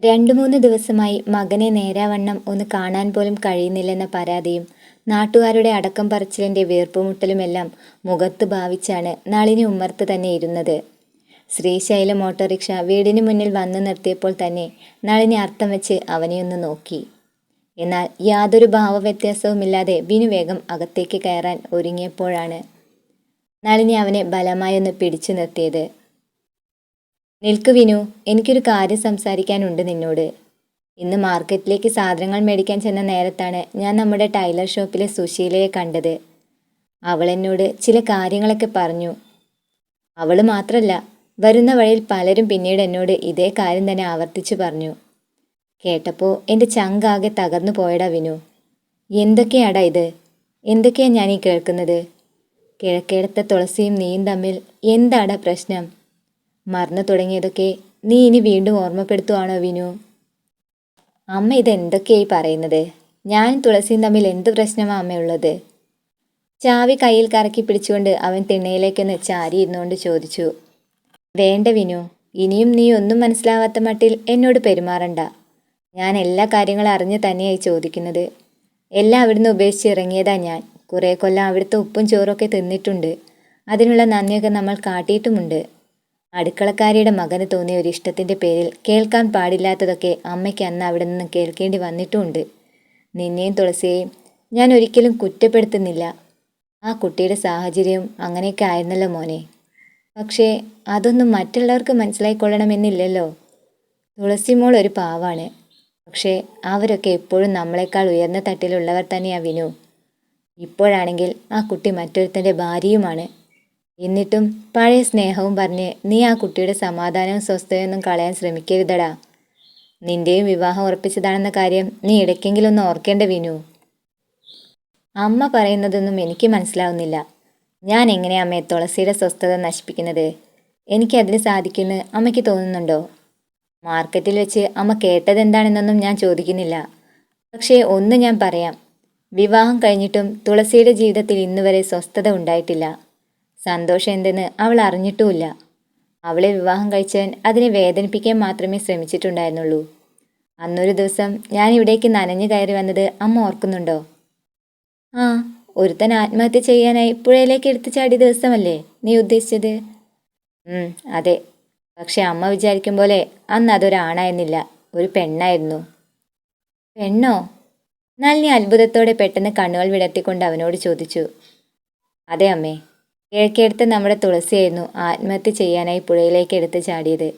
2-3 ദിവസമായി മകനെ നേരാവണ്ണം ഒന്ന് കാണാൻ പോലും കഴിയുന്നില്ലെന്ന പരാതിയും നാട്ടുകാരുടെ അടക്കം പറച്ചിലിൻ്റെ വീർപ്പുമുട്ടലുമെല്ലാം മുഖത്ത് ഭാവിച്ചാണ് നളിനി ഉമ്മർത്ത് തന്നെ ഇരുന്നത്. ശ്രീശൈലം ഓട്ടോറിക്ഷ വീടിന് മുന്നിൽ വന്നു നിർത്തിയപ്പോൾ തന്നെ നളിനി അർത്ഥം വെച്ച് അവനെയൊന്ന് നോക്കി. എന്നാൽ യാതൊരു ഭാവവ്യത്യാസവുമില്ലാതെ വിനു വേഗം അകത്തേക്ക് കയറാൻ ഒരുങ്ങിയപ്പോഴാണ് നളിനി അവനെ ബലമായൊന്ന് പിടിച്ചു നിർത്തിയത്. നിൽക്കു വിനു, എനിക്കൊരു കാര്യം സംസാരിക്കാനുണ്ട് നിന്നോട്. ഇന്ന് മാർക്കറ്റിലേക്ക് സാധനങ്ങൾ മേടിക്കാൻ ചെന്ന നേരത്താണ് ഞാൻ നമ്മുടെ ടൈലർ ഷോപ്പിലെ സുശീലയെ കണ്ടത്. അവൾ എന്നോട് ചില കാര്യങ്ങളൊക്കെ പറഞ്ഞു. അവൾ മാത്രമല്ല, വരുന്ന വഴിയിൽ പലരും പിന്നീട് എന്നോട് ഇതേ കാര്യം തന്നെ ആവർത്തിച്ചു പറഞ്ഞു. കേട്ടപ്പോൾ എൻ്റെ ചങ്കാകെ തകർന്നു പോയടാ വിനു. എന്തൊക്കെയാടാ ഇത്? എന്തൊക്കെയാ ഞാൻ ഈ കേൾക്കുന്നത്? കിഴക്കേടത്തെ തുളസിയും നീയും തമ്മിൽ എന്താടാ പ്രശ്നം? മറന്നു തുടങ്ങിയതൊക്കെ നീ ഇനി വീണ്ടും ഓർമ്മപ്പെടുത്തുവാണോ വിനു? അമ്മ ഇതെന്തൊക്കെയായി പറയുന്നത്? ഞാനും തുളസിയും തമ്മിൽ എന്ത് പ്രശ്നമാണ് അമ്മയുള്ളത്? ചാവി കയ്യിൽ കറക്കി പിടിച്ചുകൊണ്ട് അവൻ തിണ്ണയിലേക്കൊന്ന് ചാരി ഇരുന്നുകൊണ്ട് ചോദിച്ചു. വേണ്ട വിനു, ഇനിയും നീ ഒന്നും മനസ്സിലാവാത്ത മട്ടിൽ എന്നോട് പെരുമാറണ്ട. ഞാൻ എല്ലാ കാര്യങ്ങളും അറിഞ്ഞ് തന്നെയായി ചോദിക്കുന്നത്. എല്ലാം അവിടുന്ന് ഉപേക്ഷിച്ച് ഇറങ്ങിയതാ ഞാൻ. കുറേ കൊല്ലം അവിടുത്തെ ഉപ്പും ചോറൊക്കെ തിന്നിട്ടുണ്ട്. അതിനുള്ള നന്ദിയൊക്കെ നമ്മൾ കാട്ടിയിട്ടുമുണ്ട്. അടുക്കളക്കാരിയുടെ മകന് തോന്നിയ ഒരു ഇഷ്ടത്തിൻ്റെ പേരിൽ കേൾക്കാൻ പാടില്ലാത്തതൊക്കെ അമ്മയ്ക്ക് അന്ന് അവിടെ നിന്ന് കേൾക്കേണ്ടി വന്നിട്ടുമുണ്ട്. നിന്നെയും തുളസിയെയും ഞാൻ ഒരിക്കലും കുറ്റപ്പെടുത്തുന്നില്ല. ആ കുട്ടിയുടെ സാഹചര്യവും അങ്ങനെയൊക്കെ ആയിരുന്നല്ലോ മോനെ. പക്ഷേ അതൊന്നും മറ്റുള്ളവർക്ക് മനസ്സിലായിക്കൊള്ളണമെന്നില്ലല്ലോ. തുളസി മോൾ ഒരു പാവാണ്. പക്ഷേ അവരൊക്കെ എപ്പോഴും നമ്മളെക്കാൾ ഉയർന്ന തട്ടിലുള്ളവർ തന്നെയാ വിനു. ഇപ്പോഴാണെങ്കിൽ ആ കുട്ടി മറ്റൊരുത്തൻ്റെ ഭാര്യയുമാണ്. എന്നിട്ടും പഴയ സ്നേഹവും പറഞ്ഞ് നീ ആ കുട്ടിയുടെ സമാധാനവും സ്വസ്ഥതയൊന്നും കളയാൻ ശ്രമിക്കരുതടാ. നിന്റെയും വിവാഹം ഉറപ്പിച്ചതാണെന്ന കാര്യം നീ ഇടയ്ക്കെങ്കിലും ഒന്ന് ഓർക്കേണ്ട വിനു. അമ്മ പറയുന്നതൊന്നും എനിക്ക് മനസ്സിലാവുന്നില്ല. ഞാൻ എങ്ങനെയാ അമ്മയെ തുളസിയുടെ സ്വസ്ഥത നശിപ്പിക്കുന്നത്? എനിക്കതിന് സാധിക്കുമെന്ന് അമ്മയ്ക്ക് തോന്നുന്നുണ്ടോ? മാർക്കറ്റിൽ വെച്ച് അമ്മ കേട്ടതെന്താണെന്നൊന്നും ഞാൻ ചോദിക്കുന്നില്ല. പക്ഷേ ഒന്ന് ഞാൻ പറയാം, വിവാഹം കഴിഞ്ഞിട്ടും തുളസിയുടെ ജീവിതത്തിൽ ഇന്നുവരെ സ്വസ്ഥത ഉണ്ടായിട്ടില്ല. സന്തോഷം എന്തെന്ന് അവൾ അറിഞ്ഞിട്ടുമില്ല. അവളെ വിവാഹം കഴിച്ചവൻ അതിനെ വേദനിപ്പിക്കാൻ മാത്രമേ ശ്രമിച്ചിട്ടുണ്ടായിരുന്നുള്ളൂ. അന്നൊരു ദിവസം ഞാൻ ഇവിടേക്ക് നനഞ്ഞു കയറി വന്നത് അമ്മ ഓർക്കുന്നുണ്ടോ? ആ, ഒരുത്തൻ ആത്മഹത്യ ചെയ്യാനായി പുഴയിലേക്ക് എടുത്തു ചാടിയ ദിവസമല്ലേ നീ ഉദ്ദേശിച്ചത്? അതെ. പക്ഷെ അമ്മ വിചാരിക്കും പോലെ അന്ന് അതൊരാണായിരുന്നില്ല, ഒരു പെണ്ണായിരുന്നു. പെണ്ണോ? നളിനി അത്ഭുതത്തോടെ പെട്ടെന്ന് കണ്ണുകൾ വിടർത്തിക്കൊണ്ട് അവനോട് ചോദിച്ചു. അതെ അമ്മേ, കിഴക്കേടത്ത് നമ്മുടെ തുളസിയായിരുന്നു ആത്മഹത്യ ചെയ്യാനായി പുഴയിലേക്ക് എടുത്ത് ചാടിയത്.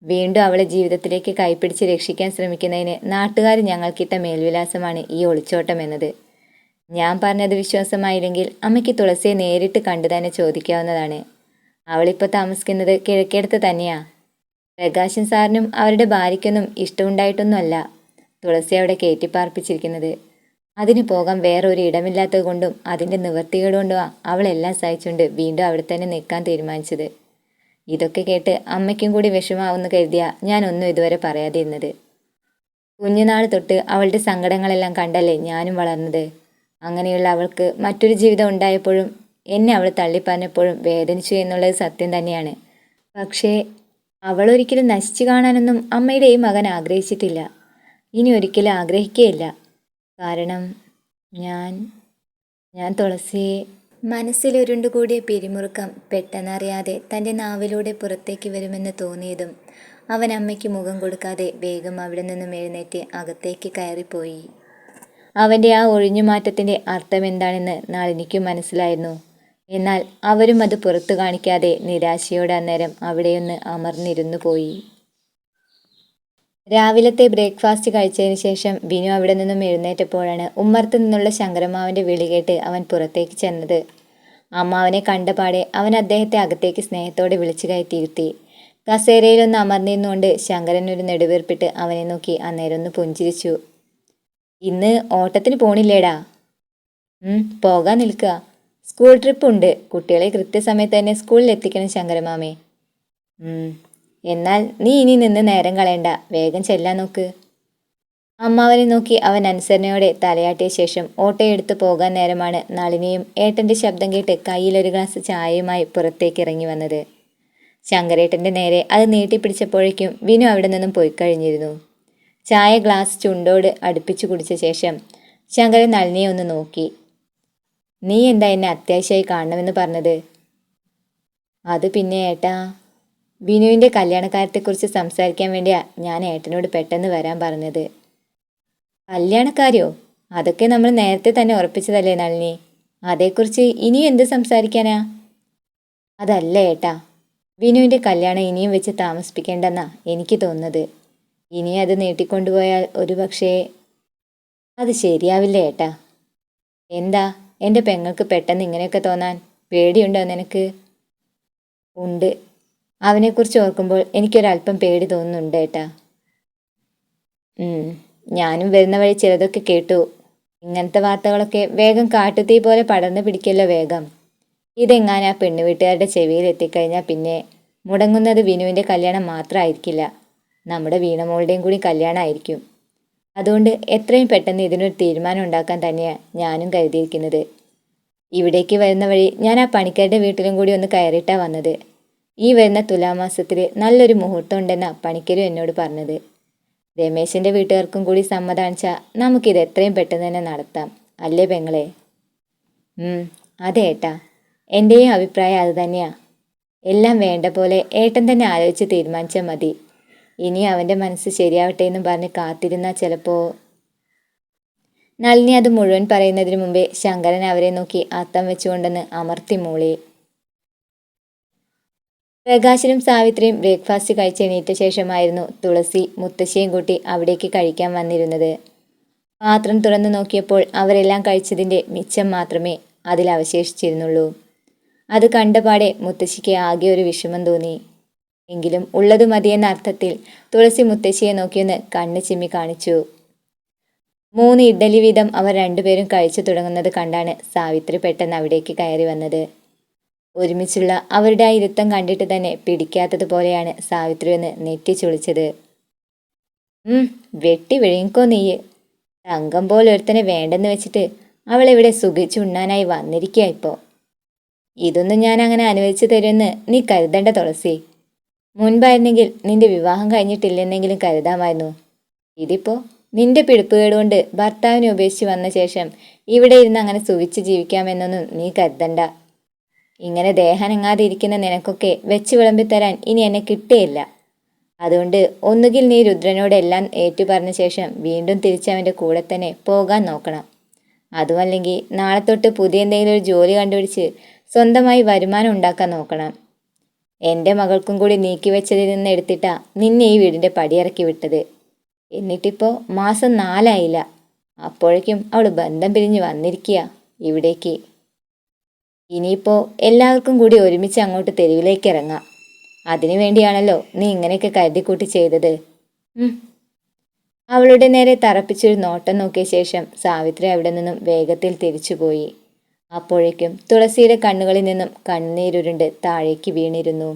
വീണ്ടും അവളെ ജീവിതത്തിലേക്ക് കൈപ്പിടിച്ച് രക്ഷിക്കാൻ ശ്രമിക്കുന്നതിന് നാട്ടുകാർ ഞങ്ങൾക്കിട്ട മേൽവിലാസമാണ് ഈ ഒളിച്ചോട്ടം എന്നത്. ഞാൻ പറഞ്ഞത് വിശ്വാസമായില്ലെങ്കിൽ അമ്മയ്ക്ക് തുളസിയെ നേരിട്ട് കണ്ടു തന്നെ ചോദിക്കാവുന്നതാണ്. അവളിപ്പോൾ താമസിക്കുന്നത് കിഴക്കേടത്ത് തന്നെയാ. പ്രകാശൻ സാറിനും അവരുടെ ഭാര്യയ്ക്കൊന്നും ഇഷ്ടമുണ്ടായിട്ടൊന്നുമല്ല തുളസി അവിടെ കയറ്റിപ്പാർപ്പിച്ചിരിക്കുന്നത്. അതിന് പോകാൻ വേറെ ഒരു ഇടമില്ലാത്തത് കൊണ്ടും അതിൻ്റെ നിവൃത്തികേട് കൊണ്ടും അവളെല്ലാം സഹിച്ചുകൊണ്ട് വീണ്ടും അവിടെ തന്നെ നിൽക്കാൻ തീരുമാനിച്ചത്. ഇതൊക്കെ കേട്ട് അമ്മയ്ക്കും കൂടി വിഷമാവുമെന്ന് കരുതിയാ ഞാൻ ഒന്നും ഇതുവരെ പറയാതിരുന്നത്. കുഞ്ഞുനാൾ തൊട്ട് അവളുടെ സങ്കടങ്ങളെല്ലാം കണ്ടല്ലേ ഞാനും വളർന്നത്. അങ്ങനെയുള്ള അവൾക്ക് മറ്റൊരു ജീവിതം ഉണ്ടായപ്പോഴും എന്നെ അവൾ തള്ളിപ്പറഞ്ഞപ്പോഴും വേദനിച്ചു എന്നുള്ളത് സത്യം തന്നെയാണ്. പക്ഷേ അവളൊരിക്കലും നശിച്ചു കാണാനൊന്നും അമ്മയുടെ ഈ മകൻ ആഗ്രഹിച്ചിട്ടില്ല. ഇനി ഒരിക്കലും ആഗ്രഹിക്കുകയില്ല. കാരണം ഞാൻ തുളസിയെ... മനസ്സിലുരുണ്ടുകൂടിയ പിരിമുറുക്കം പെട്ടെന്നറിയാതെ തൻ്റെ നാവിലൂടെ പുറത്തേക്ക് വരുമെന്ന് തോന്നിയതും അവൻ അമ്മയ്ക്ക് മുഖം കൊടുക്കാതെ വേഗം അവിടെ നിന്നും എഴുന്നേറ്റ് അകത്തേക്ക് കയറിപ്പോയി. അവൻ്റെ ആ ഒഴിഞ്ഞുമാറ്റത്തിൻ്റെ അർത്ഥമെന്താണെന്ന് നളിനിക്കും മനസ്സിലായിരുന്നു. എന്നാൽ അവരും അത് പുറത്തു കാണിക്കാതെ നിരാശയോടെ അന്നേരം അവിടെയൊന്ന് അമർന്നിരുന്നു പോയി. രാവിലത്തെ ബ്രേക്ക്ഫാസ്റ്റ് കഴിച്ചതിന് ശേഷം ബിനു അവിടെ നിന്നും എഴുന്നേറ്റപ്പോഴാണ് ഉമ്മർത്ത് നിന്നുള്ള ശങ്കരമാവൻ്റെ വിളി കേട്ട് അവൻ പുറത്തേക്ക് ചെന്നത്. അമ്മാവനെ കണ്ടപാടെ അവൻ അദ്ദേഹത്തെ അകത്തേക്ക് സ്നേഹത്തോടെ വിളിച്ചു കയറ്റിയിരുത്തി. കസേരയിലൊന്ന് അമർന്നിരുന്നുകൊണ്ട് ശങ്കരൻ ഒരു നെടുവീർപ്പിട്ട് അവനെ നോക്കി അന്നേരം ഒന്ന് പുഞ്ചിരിച്ചു. ഇന്ന് ഓട്ടത്തിന് പോണില്ലേടാ? പോകാൻ നിൽക്കുക. സ്കൂൾ ട്രിപ്പ് ഉണ്ട്. കുട്ടികളെ കൃത്യസമയത്ത് തന്നെ സ്കൂളിൽ എത്തിക്കണം ശങ്കരമാമേ. എന്നാൽ നീ ഇനി നിന്ന് നേരം കളയണ്ട, വേഗം ചെല്ലാൻ നോക്ക്. അമ്മാവനെ നോക്കി അവൻ അനുസരണയോടെ തലയാട്ടിയ ശേഷം ഓട്ടോയെടുത്ത് പോകാൻ നേരമാണ് നളിനിയും ഏട്ടൻ്റെ ശബ്ദം കേട്ട് കയ്യിലൊരു ഗ്ലാസ് ചായയുമായി പുറത്തേക്ക് ഇറങ്ങി വന്നത്. ശങ്കരേട്ടൻ്റെ നേരെ അത് നീട്ടിപ്പിടിച്ചപ്പോഴേക്കും വിനു അവിടെ നിന്നും പോയി കഴിഞ്ഞിരുന്നു. ചായ ഗ്ലാസ് ചുണ്ടോട് അടുപ്പിച്ചു കുടിച്ച ശേഷം ശങ്കരൻ നളിനിയെ ഒന്ന് നോക്കി. നീ എന്താ എന്നെ അത്യാവശ്യമായി കാണണമെന്ന് പറഞ്ഞത്? അത് പിന്നെ ഏട്ടാ, വിനുവിൻ്റെ കല്യാണക്കാര്യത്തെക്കുറിച്ച് സംസാരിക്കാൻ വേണ്ടിയാ ഞാൻ ഏട്ടനോട് പെട്ടെന്ന് വരാൻ പറഞ്ഞത്. കല്യാണക്കാര്യോ? അതൊക്കെ നമ്മൾ നേരത്തെ തന്നെ ഉറപ്പിച്ചതല്ലേ നളിനി. അതേക്കുറിച്ച് ഇനിയും എന്ത് സംസാരിക്കാനാ? അതല്ല ഏട്ടാ, വിനുവിൻ്റെ കല്യാണം ഇനിയും വെച്ച് താമസിപ്പിക്കേണ്ടെന്നാ എനിക്ക് തോന്നുന്നത്. ഇനി അത് നീട്ടിക്കൊണ്ടുപോയാൽ ഒരു പക്ഷേ അത് ശരിയാവില്ല ഏട്ടാ. എന്താ എൻ്റെ പെങ്ങൾക്ക് പെട്ടെന്ന് ഇങ്ങനെയൊക്കെ തോന്നാൻ? പേടിയുണ്ടോ നിനക്ക്? ഉണ്ട്. അവനെക്കുറിച്ച് ഓർക്കുമ്പോൾ എനിക്കൊരല്പം പേടി തോന്നുന്നുണ്ട് ഏട്ടാ. ഞാനും വരുന്ന വഴി ചിലതൊക്കെ കേട്ടു. ഇങ്ങനത്തെ വാർത്തകളൊക്കെ വേഗം കാട്ടുതീ പോലെ പടർന്നു പിടിക്കല്ലോ വേഗം. ഇതെങ്ങാനും ആ പെണ്ണുവീട്ടുകാരുടെ ചെവിയിൽ എത്തിക്കഴിഞ്ഞാൽ പിന്നെ മുടങ്ങുന്നത് വിനുവിൻ്റെ കല്യാണം മാത്രമായിരിക്കില്ല, നമ്മുടെ വീണമോളുടെയും കൂടി കല്യാണമായിരിക്കും. അതുകൊണ്ട് എത്രയും പെട്ടെന്ന് ഇതിനൊരു തീരുമാനം ഉണ്ടാക്കാൻ തന്നെയാണ് ഞാനും കരുതിയിരിക്കുന്നത്. ഇവിടേക്ക് വരുന്ന വഴി ഞാൻ ആ പണിക്കാരുടെ വീട്ടിലും കൂടി ഒന്ന് കയറിയിട്ടാണ് വന്നത്. ഈ വരുന്ന തുലാമാസത്തിൽ നല്ലൊരു മുഹൂർത്തം ഉണ്ടെന്നാണ് പണിക്കരും എന്നോട് പറഞ്ഞത്. രമേശിൻ്റെ വീട്ടുകാർക്കും കൂടി സമ്മതാണിച്ചാൽ നമുക്കിത് എത്രയും പെട്ടെന്ന് തന്നെ നടത്താം, അല്ലേ പെങ്ങളെ? അതെ ഏട്ടാ, എൻ്റെയും അഭിപ്രായം അത് തന്നെയാണ്. എല്ലാം വേണ്ട പോലെ ഏട്ടൻ തന്നെ ആലോചിച്ച് തീരുമാനിച്ചാൽ മതി. ഇനി അവൻ്റെ മനസ്സ് ശരിയാവട്ടെ എന്ന് പറഞ്ഞ് കാത്തിരുന്നാൽ ചിലപ്പോൾ. നളിനി അത് മുഴുവൻ പറയുന്നതിന് മുമ്പേ ശങ്കരൻ അവരെ നോക്കി അത്തം വെച്ചുകൊണ്ടെന്ന് അമർത്തി മൂളി. പ്രകാശനും സാവിത്രിയും ബ്രേക്ക്ഫാസ്റ്റ് കഴിച്ച് എണീറ്റ ശേഷമായിരുന്നു തുളസി മുത്തശ്ശിയും കൂട്ടി അവിടേക്ക് കഴിക്കാൻ വന്നിരുന്നത്. പാത്രം തുറന്നു നോക്കിയപ്പോൾ അവരെല്ലാം കഴിച്ചതിൻ്റെ മിച്ചം മാത്രമേ അതിൽ അവശേഷിച്ചിരുന്നുള്ളൂ. അത് കണ്ടപാടെ മുത്തശ്ശിക്ക് ആകെ ഒരു വിഷമം തോന്നി. എങ്കിലും ഉള്ളത് മതിയെന്ന അർത്ഥത്തിൽ തുളസി മുത്തശ്ശിയെ നോക്കിയൊന്ന് കണ്ണ് ചിമ്മി കാണിച്ചു. 3 ഇഡ്ഡലി വീതം അവർ രണ്ടുപേരും കഴിച്ചു തുടങ്ങുന്നത് കണ്ടാണ് സാവിത്രി പെട്ടെന്ന് അവിടേക്ക് കയറി വന്നത്. ഒരുമിച്ചുള്ള അവരുടെ ആ ഇരുത്തം കണ്ടിട്ട് തന്നെ പിടിക്കാത്തതുപോലെയാണ് സാവിത്രി ഒന്ന് നെറ്റിച്ചുളിച്ചത്. വെട്ടി വിഴുങ്ങിക്കോ നീയ്. തങ്കം പോലെ ഒരുത്തനെ വേണ്ടെന്ന് വെച്ചിട്ട് അവളെവിടെ സുഖിച്ചുണ്ണാനായി വന്നിരിക്കുക ഇപ്പോൾ. ഇതൊന്നും ഞാൻ അങ്ങനെ അനുവദിച്ചു തരുമെന്ന് നീ കരുതണ്ട തുളസി. മുൻപായിരുന്നെങ്കിൽ നിന്റെ വിവാഹം കഴിഞ്ഞിട്ടില്ലെന്നെങ്കിലും കരുതാമായിരുന്നു. ഇതിപ്പോ നിന്റെ പിടിപ്പുകേട് കൊണ്ട് ഭർത്താവിനെ ഉപേക്ഷിച്ച് വന്ന ശേഷം ഇവിടെ ഇരുന്ന് അങ്ങനെ സുഖിച്ച് ജീവിക്കാമെന്നൊന്നും നീ കരുതണ്ട. ഇങ്ങനെ ദേഹനങ്ങാതെ ഇരിക്കുന്ന നിനക്കൊക്കെ വെച്ച് വിളമ്പിത്തരാൻ ഇനി എന്നെ കിട്ടുകയില്ല. അതുകൊണ്ട് ഒന്നുകിൽ നീ രുദ്രനോട് എല്ലാം ഏറ്റുപറഞ്ഞ ശേഷം വീണ്ടും തിരിച്ചവൻ്റെ കൂടെ തന്നെ പോകാൻ നോക്കണം. അതുമല്ലെങ്കിൽ നാളെ തൊട്ട് പുതിയ എന്തെങ്കിലും ഒരു ജോലി കണ്ടുപിടിച്ച് സ്വന്തമായി വരുമാനം ഉണ്ടാക്കാൻ നോക്കണം. എൻ്റെ മകൾക്കും കൂടി നീക്കി വെച്ചതിൽ നിന്ന് എടുത്തിട്ടാ നിന്നെ ഈ വീടിൻ്റെ പടിയിറക്കി വിട്ടത്. എന്നിട്ടിപ്പോൾ മാസം 4 ആയില്ല. അപ്പോഴേക്കും അവൾ ബന്ധം പിരിഞ്ഞ് വന്നിരിക്കുക ഇവിടേക്ക്. ഇനിയിപ്പോൾ എല്ലാവർക്കും കൂടി ഒരുമിച്ച് അങ്ങോട്ട് തെരുവിലേക്ക് ഇറങ്ങാം. അതിനു വേണ്ടിയാണല്ലോ നീ ഇങ്ങനെയൊക്കെ കരുതിക്കൂട്ടി ചെയ്തത്. അവളുടെ നേരെ തറപ്പിച്ചൊരു നോട്ടം നോക്കിയ ശേഷം സാവിത്രി അവിടെ നിന്നും വേഗത്തിൽ തിരിച്ചുപോയി. അപ്പോഴേക്കും തുളസിയുടെ കണ്ണുകളിൽ നിന്നും കണ്ണീരുരുണ്ട് താഴേക്ക് വീണിരുന്നു.